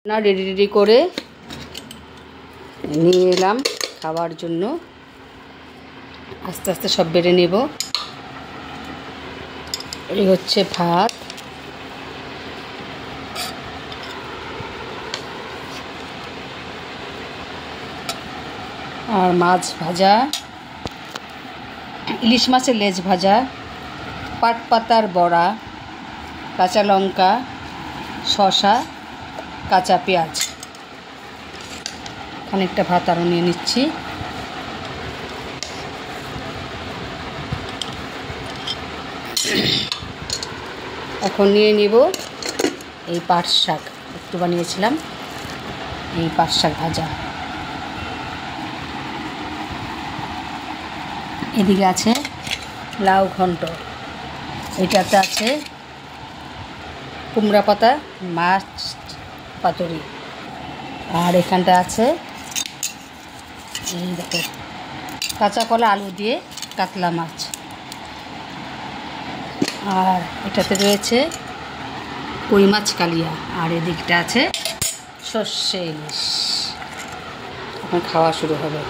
না ready ready করে নিয়ে এলাম খাওয়ার জন্য। আস্তে আস্তে সব বেড়ে নেব। এই হচ্ছে ভাত, আর মাছ ভাজা, ইলিশ মাছের লেজ ভাজা, পাট পাতার বড়া, কাঁচা লঙ্কা, শসা, কাঁচা পেঁয়াজ। খানিকটা ভাত আরও নিয়ে নিচ্ছি। এখন নিয়ে নিব এই পাট শাক, একটু বানিয়েছিলাম এই পাট শাক ভাজা। এদিকে আছে লাউ ঘন্ট, এটাতে আছে কুমড়া পাতা মাছ পাতুরি, আর এখানটা আছে এই দেখো কাঁচা কলা আলু দিয়ে কাতলা মাছ, আর এটাতে রয়েছে কই মাছ কালিয়া, আর এদিকটা আছে সর্ষে ইলিশ। এখন খাওয়া শুরু হবে।